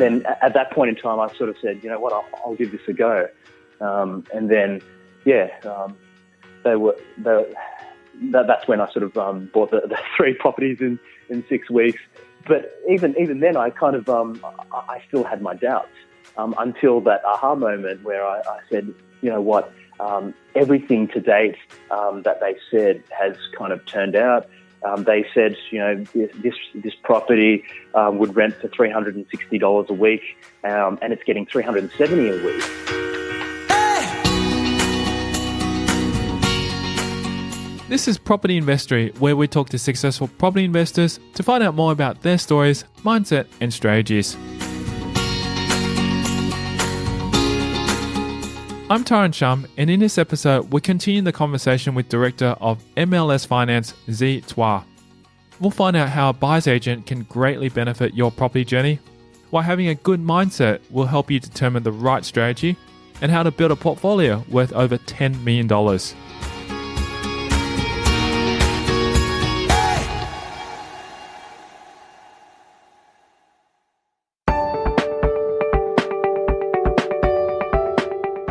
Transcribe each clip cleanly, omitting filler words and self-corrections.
And then at that point in time, I sort of said, you know what, I'll give this a go. And then, that's when I sort of bought the 3 properties in 6 weeks. But even then, I kind of I still had my doubts until that aha moment where I said, you know what, everything to date that they said has kind of turned out. They said, you know, this property would rent for $360 a week, and it's getting $370 a week. This is Property Investory, where we talk to successful property investors to find out more about their stories, mindset, and strategies. I'm Taran Shum, and in this episode, we continue the conversation with Director of MLS Finance, Sze Chuah. We'll find out how a buyer's agent can greatly benefit your property journey, why having a good mindset will help you determine the right strategy, and how to build a portfolio worth over $10 million.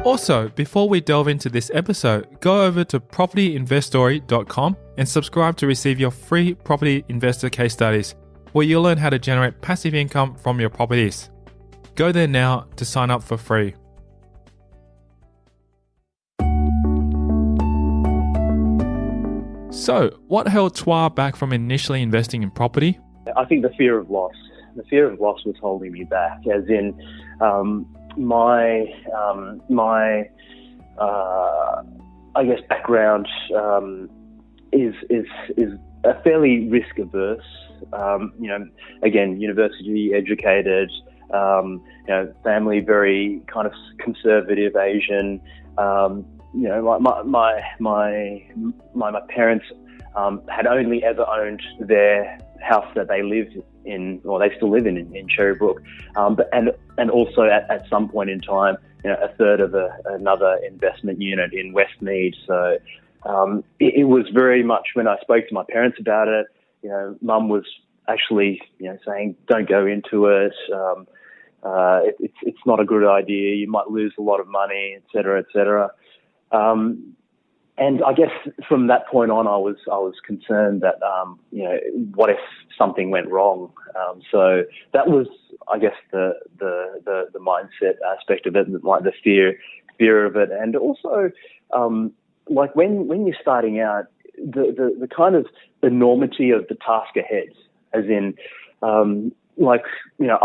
Also, before we delve into this episode, go over to propertyinvestory.com and subscribe to receive your free property investor case studies, where you'll learn how to generate passive income from your properties. Go there now to sign up for free. So, what held Chuah back from initially investing in property? I think the fear of loss. The fear of loss was holding me back, as in my I guess background is a fairly risk averse. You know, again, university educated. You know, family very kind of conservative Asian. You know, my parents had only ever owned their house that they lived in, or they still live in Cherrybrook, but also at some point in time, you know, a third of another investment unit in Westmead. So it was very much, when I spoke to my parents about it, you know, Mum was actually, you know, saying, don't go into it. It's not a good idea. You might lose a lot of money, et cetera, et cetera. And I guess from that point on, I was concerned that, you know, what if something went wrong? So that was, I guess, the mindset aspect of it, like the fear of it. And also, like when you're starting out, the kind of enormity of the task ahead, as in, like, you know,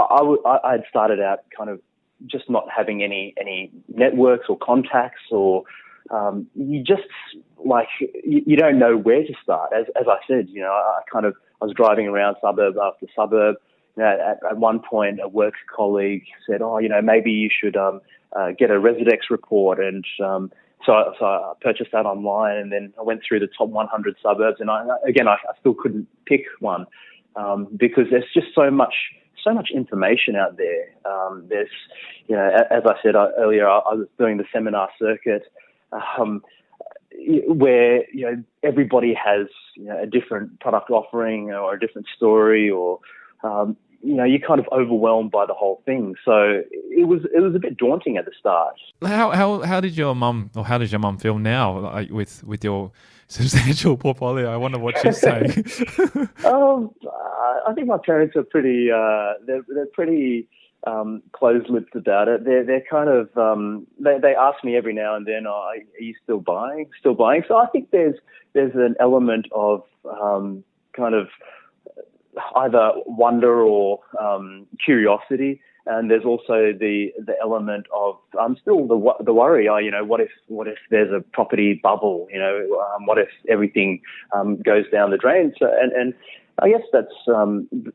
I had started out kind of just not having any networks or contacts, or you just, like, you don't know where to start. As I said, you know, I was driving around suburb after suburb. You know, at one point, a work colleague said, "Oh, you know, maybe you should get a Residex report." And so I purchased that online, and then I went through the top 100 suburbs. And I still couldn't pick one because there's just so much information out there. There's, you know, as I said earlier, I was doing the seminar circuit, where, you know, everybody has, you know, a different product offering or a different story, or you know, you're kind of overwhelmed by the whole thing. So it was a bit daunting at the start. How did your mum, or how does your mum feel now, like, with your substantial portfolio? I wonder what she's saying. I think my parents are pretty they're pretty closed-lipped about it. They're kind of they ask me every now and then, are you still buying? So I think there's an element of kind of either wonder or curiosity, and there's also the element of still the worry. You know, what if there's a property bubble? You know, what if everything goes down the drain? So and I guess that's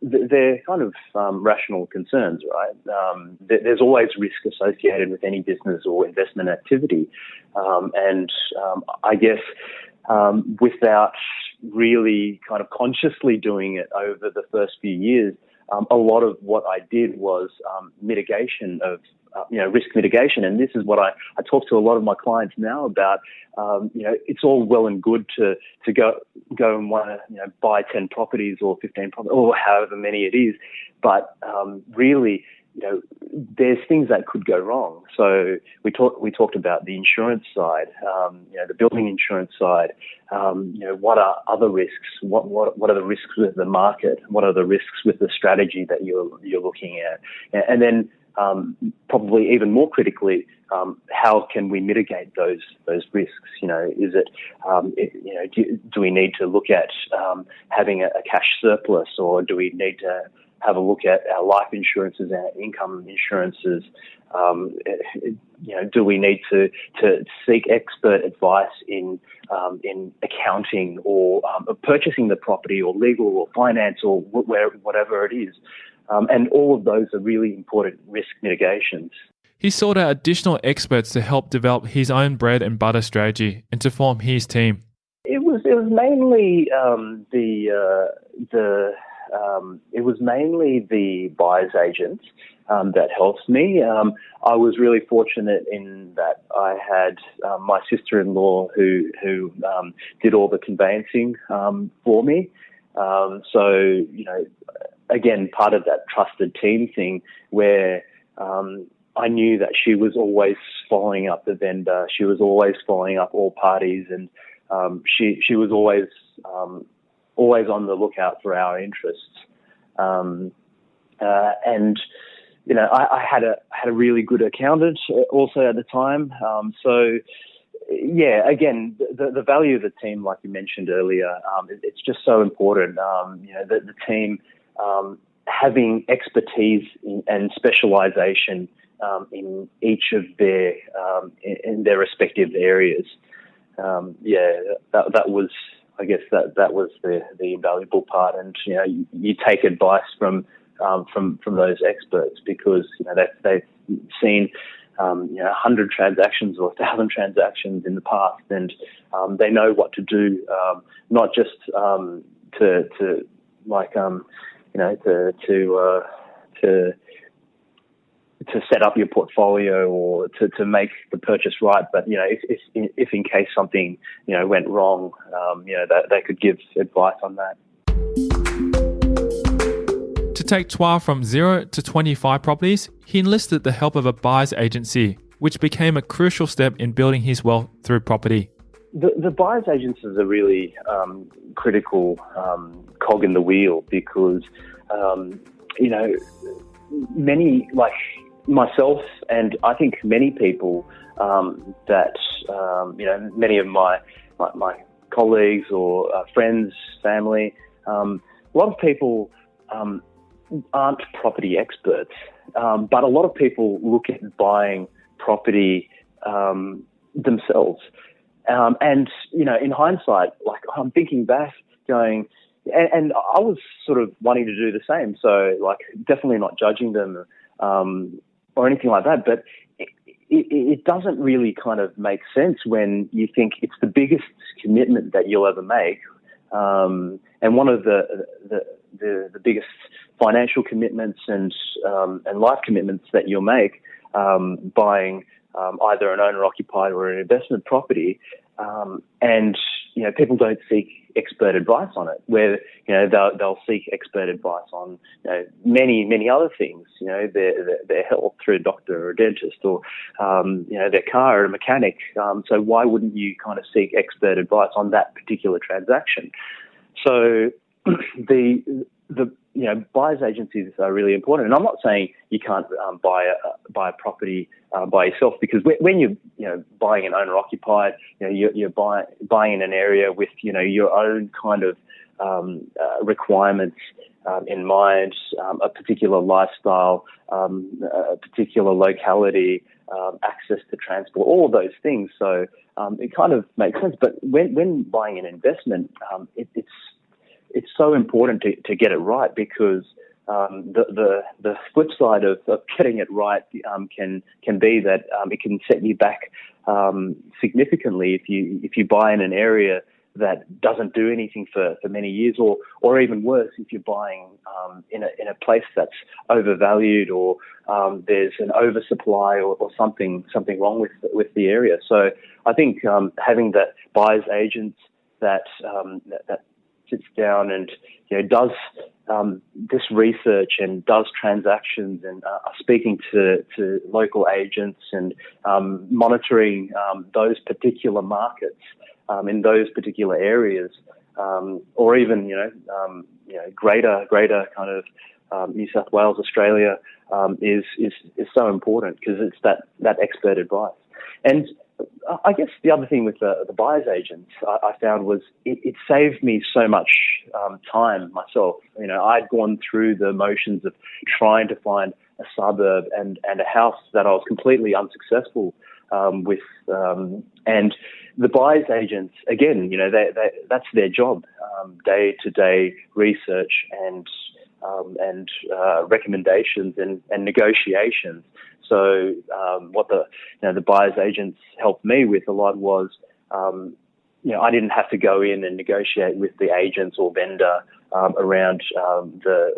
they're kind of rational concerns, right? There's always risk associated with any business or investment activity, and I guess without really kind of consciously doing it over the first few years, a lot of what I did was mitigation of, you know, risk mitigation. And this is what I talk to a lot of my clients now about. You know, it's all well and good to go and want to, you know, buy 10 properties or 15 properties or however many it is. But really, there's things that could go wrong. So we talked about the insurance side, the building insurance side. What are other risks? What are the risks with the market? What are the risks with the strategy that you're looking at? And then probably even more critically, how can we mitigate those risks? Is it do we need to look at having a cash surplus, or do we need to have a look at our life insurances, our income insurances? Do we need to seek expert advice in accounting, or purchasing the property, or legal, or finance, or whatever it is? And all of those are really important risk mitigations. He sought out additional experts to help develop his own bread and butter strategy and to form his team. It was mainly the buyer's agent that helped me. I was really fortunate in that I had my sister-in-law who did all the conveyancing for me. So again, part of that trusted team thing where I knew that she was always following up the vendor. She was always following up all parties, and she was always on the lookout for our interests. And I had a really good accountant also at the time. So yeah, again, the value of the team, like you mentioned earlier, it's just so important. The team having expertise and specialization in each of their in their respective areas. That was, I guess, that was the invaluable part. And you take advice from those experts, because they've seen 100 transactions or 1,000 transactions in the past, and they know what to do, not just to set up your portfolio or to make the purchase right, but if in case something went wrong, they could give advice on that. To take Chuah from 0 to 25 properties, he enlisted the help of a buyer's agency, which became a crucial step in building his wealth through property. The buyer's agents is a really critical cog in the wheel, because many, like myself, and I think many people that many of my colleagues or friends, family, a lot of people aren't property experts, but a lot of people look at buying property themselves. And in hindsight, like, I'm thinking back, going, and I was sort of wanting to do the same. So, like, definitely not judging them or anything like that. But it doesn't really kind of make sense when you think it's the biggest commitment that you'll ever make, and one of the biggest financial commitments and life commitments that you'll make, buying either an owner-occupied or an investment property, and people don't seek expert advice on it. Where they'll seek expert advice on many other things. Their health through a doctor or a dentist, or their car or a mechanic. So why wouldn't you kind of seek expert advice on that particular transaction? So the buyer's agencies are really important. And I'm not saying you can't buy a property by yourself, because when you're buying an owner-occupied, you're buying in an area with your own kind of requirements in mind, a particular lifestyle, a particular locality, access to transport, all of those things. So it kind of makes sense. But when buying an investment, it's so important to get it right, because the flip side of getting it right can be that it can set you back significantly if you buy in an area that doesn't do anything for many years, or even worse, if you're buying in a place that's overvalued, or there's an oversupply or something wrong with the area. So I think having that buyer's agent that sits down and does this research and does transactions and speaking to local agents and monitoring those particular markets in those particular areas, or even greater kind of New South Wales, Australia, is so important because it's that expert advice. And I guess the other thing with the buyer's agents I found was it saved me so much time myself. I'd gone through the motions of trying to find a suburb and a house that I was completely unsuccessful with. And the buyer's agents, again, that's their job, day-to-day research and recommendations and negotiations. So what the buyer's agents helped me with a lot was, I didn't have to go in and negotiate with the agents or vendor around the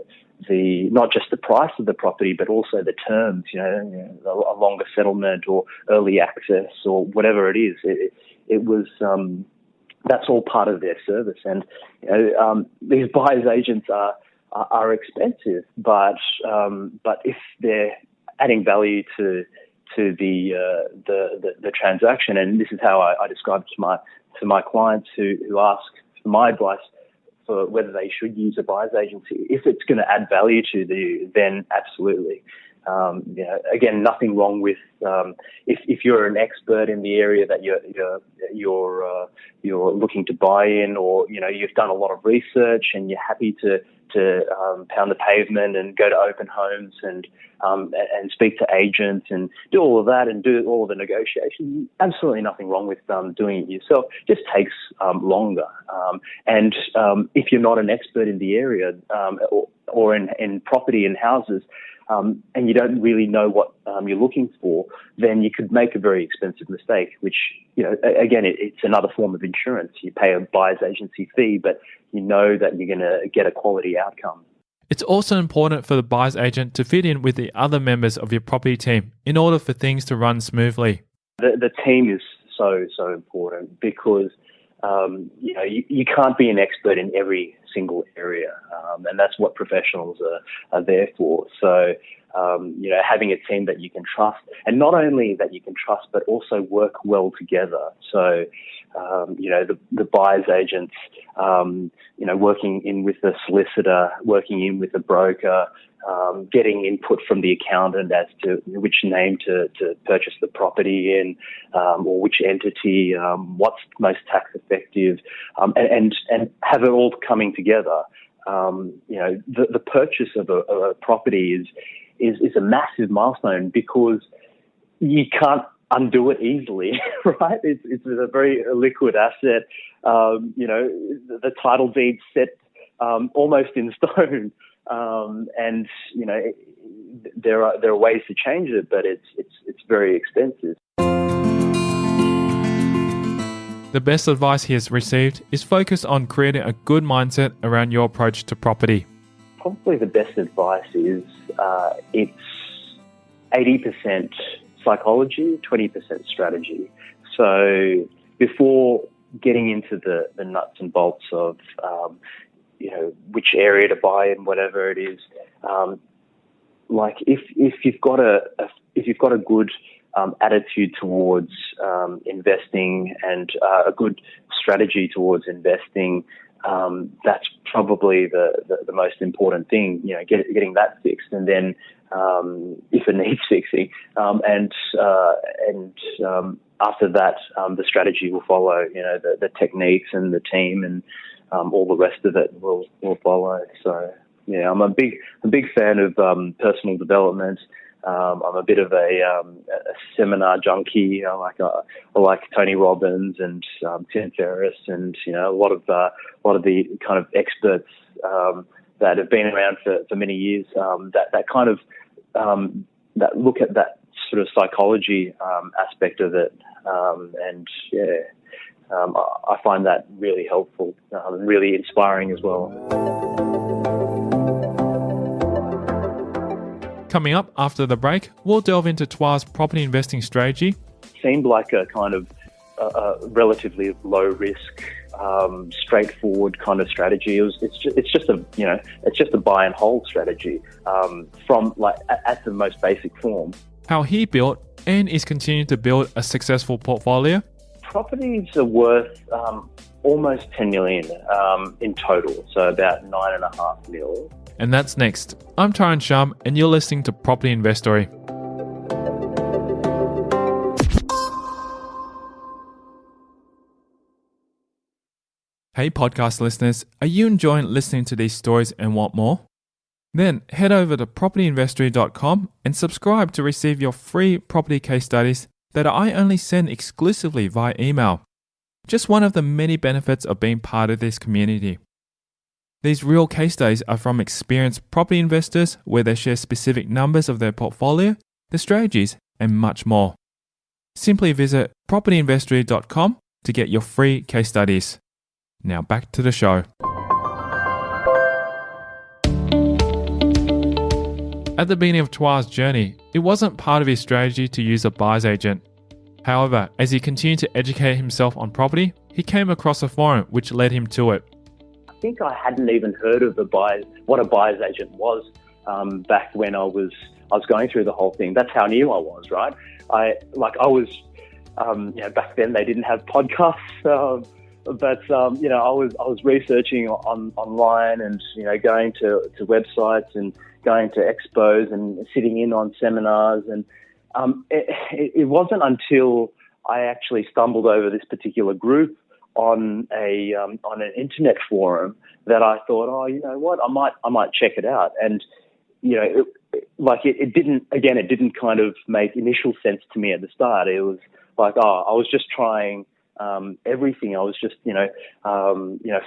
not just the price of the property, but also the terms, a longer settlement or early access or whatever it is. It was that's all part of their service, and these buyer's agents are expensive, but if they're adding value to the transaction, and this is how I describe it to my clients who ask for my advice for whether they should use a buyer's agency. If it's going to add value to you, then absolutely. Again, nothing wrong with if you're an expert in the area that you're looking to buy in, or you've done a lot of research and you're happy to pound the pavement and go to open homes and speak to agents and do all of that and do all of the negotiation. Absolutely nothing wrong with doing it yourself. It just takes longer. And if you're not an expert in the area or in property and houses, and you don't really know what you're looking for, then you could make a very expensive mistake, which, again, it's another form of insurance. You pay a buyer's agency fee, but you know that you're going to get a quality outcome. It's also important for the buyer's agent to fit in with the other members of your property team in order for things to run smoothly. The team is so important because you can't be an expert in every single area, and that's what professionals are there for. So, having a team that you can trust, and not only that you can trust, but also work well together. So, the buyer's agents, working in with the solicitor, working in with the broker, getting input from the accountant as to which name to purchase the property in, or which entity, what's most tax effective, and have it all coming together. The purchase of a property is a massive milestone because you can't undo it easily, right? It's a very liquid asset. The title deed's set almost in stone. And there are ways to change it, but it's very expensive. The best advice he has received is focused on creating a good mindset around your approach to property. Probably the best advice is it's 80% psychology, 20% strategy. So before getting into the nuts and bolts of which area to buy in, whatever it is, if you've got a good attitude towards investing and a good strategy towards investing, that's probably the most important thing. Getting that fixed, and then if it needs fixing, and after that, the strategy will follow. The techniques and the team and all the rest of it will follow. So yeah, I'm a big fan of personal development. I'm a bit of a seminar junkie. I like Tony Robbins and Tim Ferriss, and a lot of the kind of experts that have been around for many years. That kind of that look at that sort of psychology aspect of it, and yeah. I find that really helpful, really inspiring as well. Coming up after the break, we'll delve into Chuah's property investing strategy. Seemed like a kind of a relatively low risk straightforward kind of strategy. It's just a buy and hold strategy from like at the most basic form. How he built and is continuing to build a successful portfolio. Properties are worth almost 10 million in total, so about 9.5 mil. And that's next. I'm Tyron Shum, and you're listening to Property Investory. Hey podcast listeners, are you enjoying listening to these stories and want more? Then head over to propertyinvestory.com and subscribe to receive your free property case studies that I only send exclusively via email. Just one of the many benefits of being part of this community. These real case studies are from experienced property investors where they share specific numbers of their portfolio, the strategies, and much more. Simply visit propertyinvestory.com to get your free case studies. Now back to the show. At the beginning of Chuah's journey, it wasn't part of his strategy to use a buyer's agent. However, as he continued to educate himself on property, he came across a forum which led him to it. I think I hadn't even heard of what a buyer's agent was back when I was going through the whole thing. That's how new I was, right? Back then they didn't have podcasts. But I was researching online and going to websites and going to expos and sitting in on seminars, and it wasn't until I actually stumbled over this particular group on an internet forum that I thought, oh, you know what, I might check it out. And it didn't kind of make initial sense to me at the start. It was like, I was just trying everything. I was just,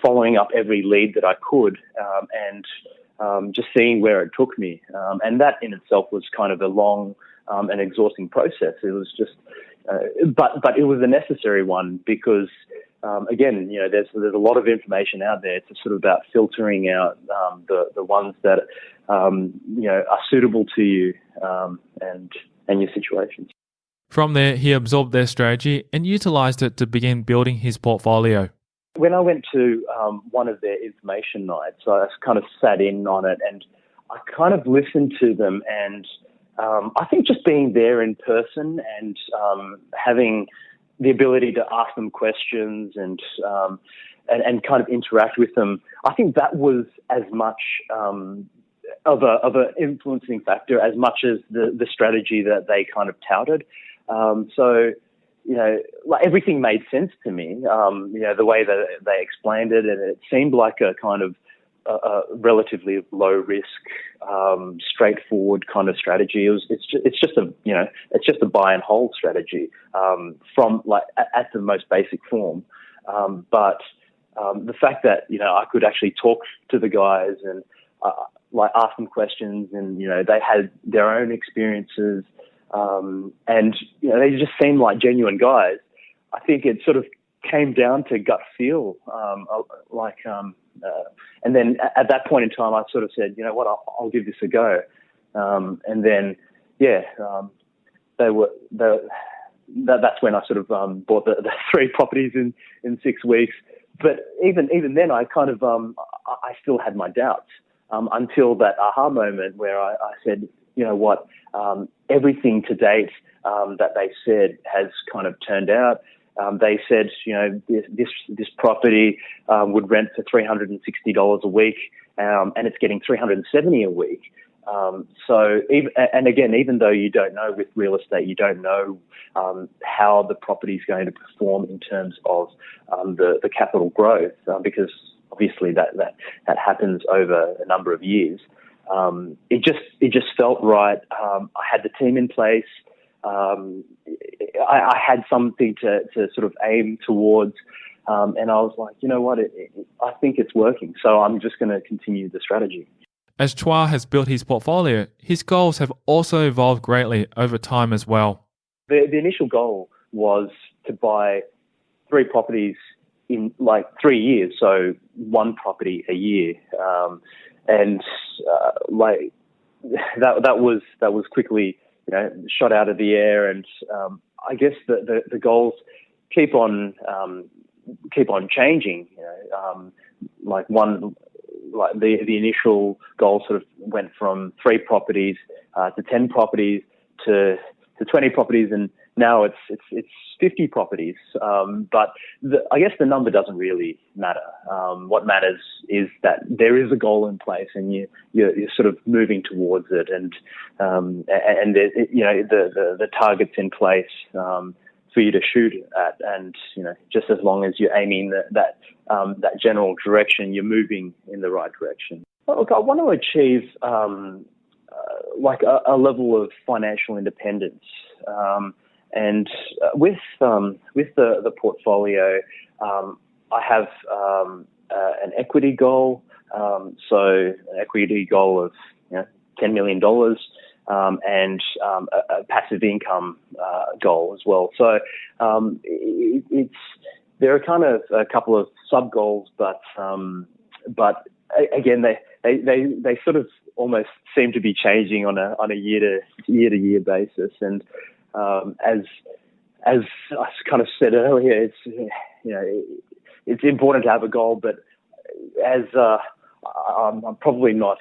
following up every lead that I could, and just seeing where it took me. And that in itself was kind of a long and exhausting process. It was just, but it was a necessary one because, there's a lot of information out there. It's sort of about filtering out the ones that, are suitable to you and your situations. From there, he absorbed their strategy and utilized it to begin building his portfolio. When I went to one of their information nights, I kind of sat in on it and I kind of listened to them. And I think just being there in person and having the ability to ask them questions and kind of interact with them, I think that was as much of an influencing factor as much as the strategy that they kind of touted. Everything made sense to me, the way that they explained it, and it seemed like a kind of a relatively low risk, straightforward kind of strategy. It's just a buy and hold strategy, from like at the most basic form. But the fact that, I could actually talk to the guys and, ask them questions and, they had their own experiences, and they just seemed like genuine guys. I think it sort of came down to gut feel, and then at that point in time, I sort of said, you know what, I'll give this a go. And then, that's when I sort of bought the 3 properties in 6 weeks. But even then, I kind of I still had my doubts until that aha moment where I said, you know what, everything to date that they said has kind of turned out. They said, this property would rent for $360 a week, and it's getting $370 a week. Even though you don't know with real estate, you don't know how the property is going to perform in terms of the capital growth, because obviously that happens over a number of years. It just felt right. I had the team in place. I had something to sort of aim towards, and I was like, you know what, I think it's working, so I'm just going to continue the strategy. As Chuah has built his portfolio, his goals have also evolved greatly over time as well. The initial goal was to buy 3 properties in 3 years, so 1 property a year, that was quickly shot out of the air, and I guess the goals keep on keep on changing. Like the initial goal sort of went from 3 properties to 10 properties to 20 properties, and now it's 50 properties. But I guess the number doesn't really matter. What matters is that there is a goal in place, and you're sort of moving towards it, and there's, the target's in place for you to shoot at, and just as long as you're aiming that general direction, you're moving in the right direction. Look, I want to achieve like a level of financial independence, and with the portfolio, I have an equity goal, so an equity goal of $10 million. And a passive income goal as well. So there are kind of a couple of sub goals, but again they sort of almost seem to be changing on a year to year basis. And as I kind of said earlier, it's important to have a goal, but as I'm probably not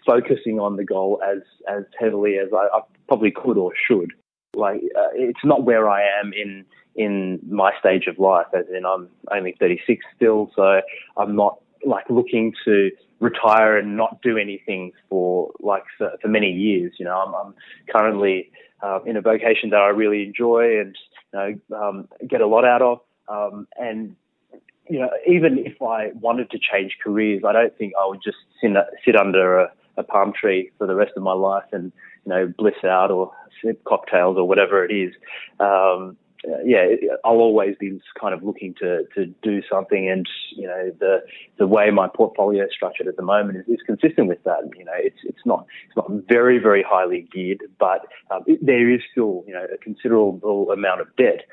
focusing on the goal as heavily as I probably could or should. Like it's not where I am in my stage of life, as in I'm only 36 still, so I'm not like looking to retire and not do anything for many years. I'm currently in a vocation that I really enjoy and get a lot out of, and even if I wanted to change careers, I don't think I would just sit under a palm tree for the rest of my life and bliss out or sip cocktails or whatever it is. I'll always be kind of looking to do something, and the way my portfolio is structured at the moment is consistent with that. It's not very, very highly geared, but there is still a considerable amount of debt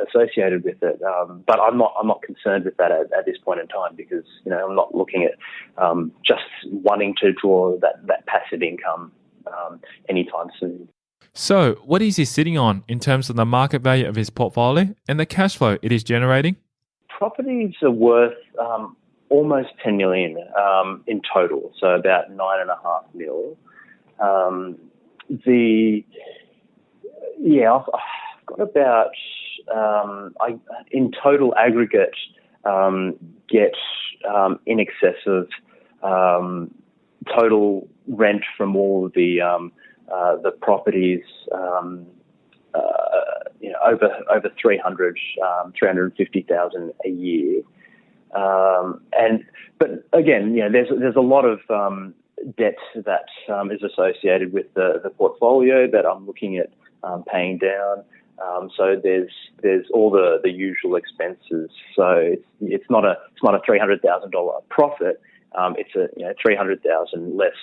associated with it. But I'm not concerned with that at this point in time, because I'm not looking at just wanting to draw that passive income anytime soon. So, what is he sitting on in terms of the market value of his portfolio and the cash flow it is generating? Properties are worth almost $10 million in total, so about $9.5 million. I've got about in total aggregate get in excess of total rent from all of the properties, over 350,000 a year. But again, there's a lot of debt that is associated with the portfolio that I'm looking at paying down. So there's all the usual expenses. So it's not a $300,000 profit. It's a $300,000 less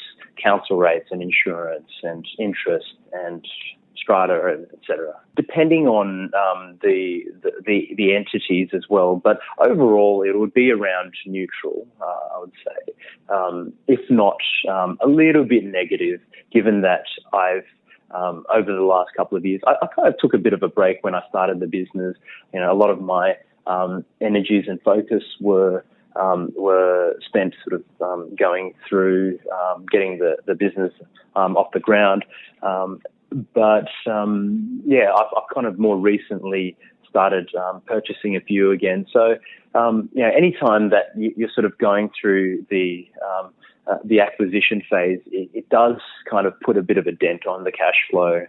council rates and insurance and interest and strata, and et cetera, depending on the entities as well. But overall, it would be around neutral, I would say, if not a little bit negative, given that I've over the last couple of years, I kind of took a bit of a break when I started the business. A lot of my energies and focus were spent sort of going through getting the business off the ground. But I've kind of more recently started purchasing a few again. So anytime that you're sort of going through the acquisition phase, it does kind of put a bit of a dent on the cash flow,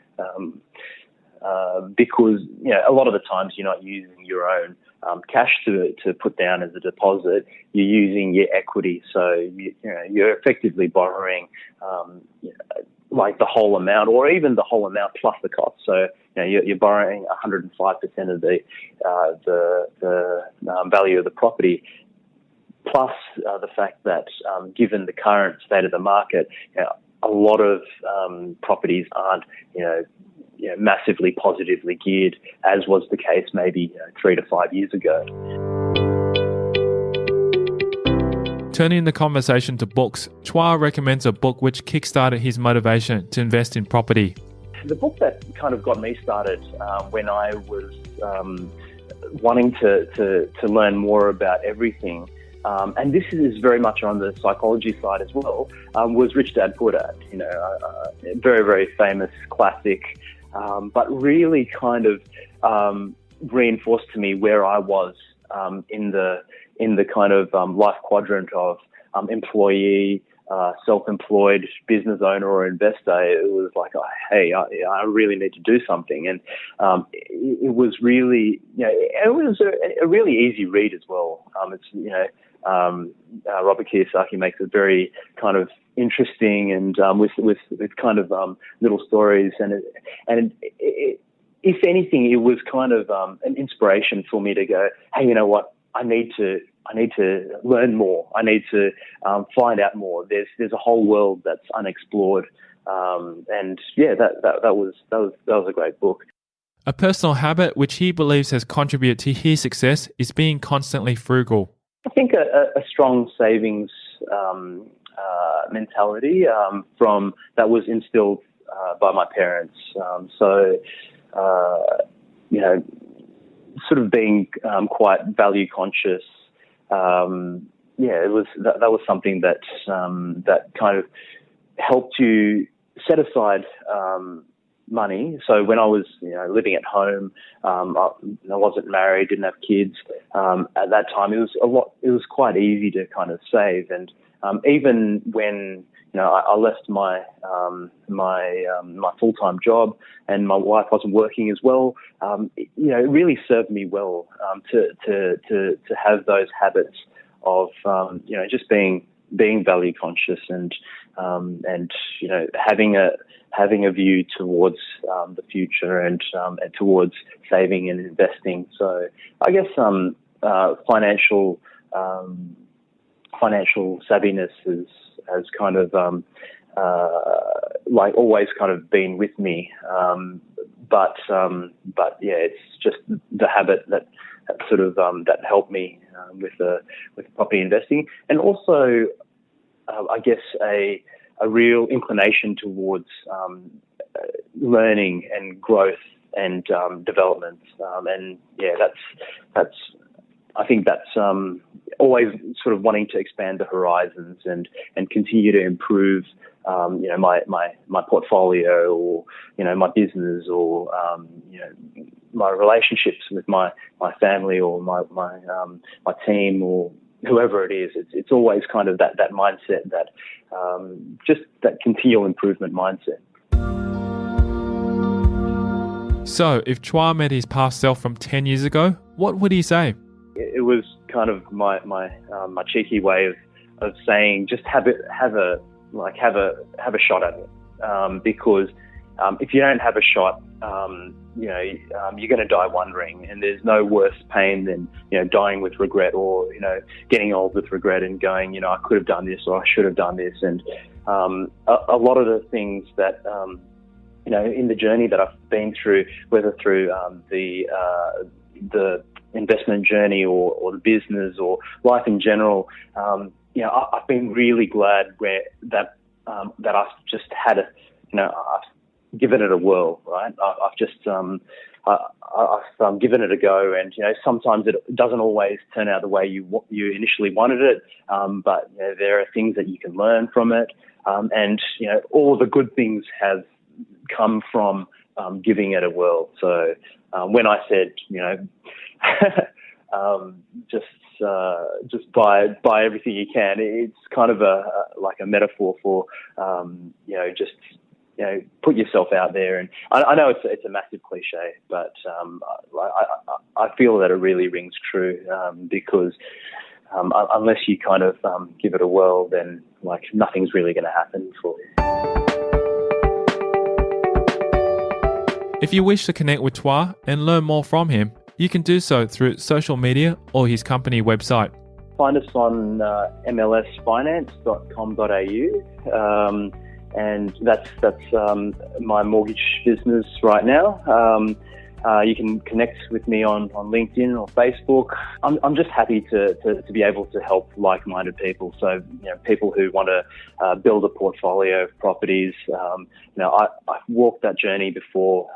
because a lot of the times you're not using your own cash to put down as a deposit. You're using your equity, so you're effectively borrowing like the whole amount, or even the whole amount plus the cost. So you're borrowing 105% of the value of the property, plus the fact that given the current state of the market, a lot of properties aren't massively positively geared, as was the case maybe 3 to 5 years ago. Turning the conversation to books, Chuah recommends a book which kickstarted his motivation to invest in property. The book that kind of got me started when I was wanting to learn more about everything. And this is very much on the psychology side as well, was Rich Dad Poor Dad, a very, very famous classic, but really kind of reinforced to me where I was in the kind of life quadrant of employee, self-employed, business owner or investor. It was like, hey, I really need to do something. And it was really, it was a really easy read as well. Robert Kiyosaki makes it very kind of interesting and with kind of little stories. And if anything, it was kind of an inspiration for me to go, hey, you know what? I need to learn more. I need to find out more. There's a whole world that's unexplored. And yeah, that was a great book. A personal habit which he believes has contributed to his success is being constantly frugal. I think a strong savings mentality from that was instilled by my parents. Sort of being quite value conscious. It was that was something that kind of helped you set aside money. So when I was living at home, I wasn't married, didn't have kids. At that time, it was quite easy to kind of save. And even when I left my full-time job and my wife wasn't working as well, it really served me well to have those habits of just being value conscious and having a view towards the future and towards saving and investing. So I guess financial savviness has kind of always kind of been with me. But it's just the habit that sort of that helped me with property investing, and also I guess a real inclination towards learning and growth and development. And yeah, that's I think that's always sort of wanting to expand the horizons and continue to improve my portfolio or my business or my relationships with my family or my team or whoever it is. It's always kind of that mindset, that just that continual improvement mindset. So if Chuah met his past self from 10 years ago, what would he say? It was kind of my cheeky way of saying, just have a shot at it, because if you don't have a shot, you're going to die wondering, and there's no worse pain than dying with regret, or getting old with regret and going, I could have done this or I should have done this. And a lot of the things that in the journey that I've been through, whether through the investment journey or the business or life in general, I've been really glad that I've just had I've given it a whirl, right? I've just I've given it a go, and sometimes it doesn't always turn out the way you initially wanted it, but there are things that you can learn from it, and all the good things have come from giving it a whirl. So when I said just buy everything you can, it's kind of like a metaphor for just put yourself out there. And I know it's a massive cliche, but I feel that it really rings true, because unless you kind of give it a whirl, then nothing's really going to happen for you. If you wish to connect with Chuah and learn more from him, you can do so through social media or his company website. Find us on mlsfinance.com.au, and that's my mortgage business right now. You can connect with me on LinkedIn or Facebook. I'm just happy to be able to help like-minded people. So, people who want to build a portfolio of properties. I've walked that journey before,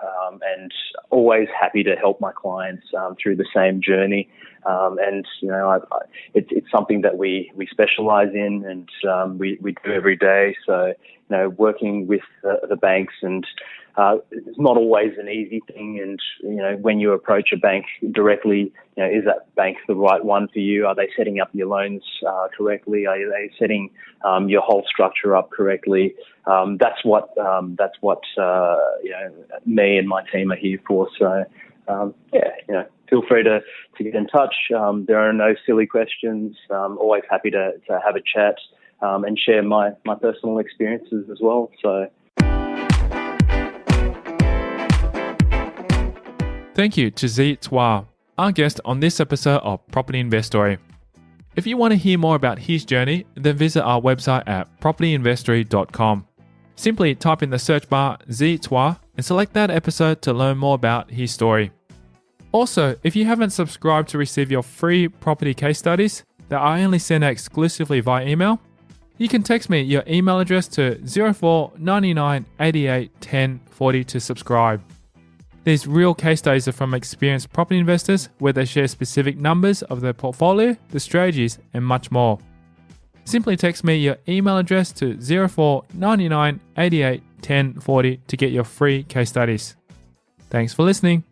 and always happy to help my clients through the same journey. It's something that we specialize in, and we do every day. So, working with the banks, and it's not always an easy thing. And, when you approach a bank directly, is that bank the right one for you? Are they setting up your loans correctly? Are they setting your whole structure up correctly? That's what me and my team are here for. So, feel free to get in touch. There are no silly questions. Always happy to have a chat and share my personal experiences as well. So. Thank you to Sze Chuah, our guest on this episode of Property Investory. If you want to hear more about his journey, then visit our website at propertyinvestory.com. Simply type in the search bar Sze Chuah and select that episode to learn more about his story. Also, if you haven't subscribed to receive your free property case studies that I only send out exclusively via email, you can text me your email address to 04 99 88 10 40 to subscribe. These real case studies are from experienced property investors where they share specific numbers of their portfolio, the strategies, and much more. Simply text me your email address to 04 99 88 10 40 to get your free case studies. Thanks for listening.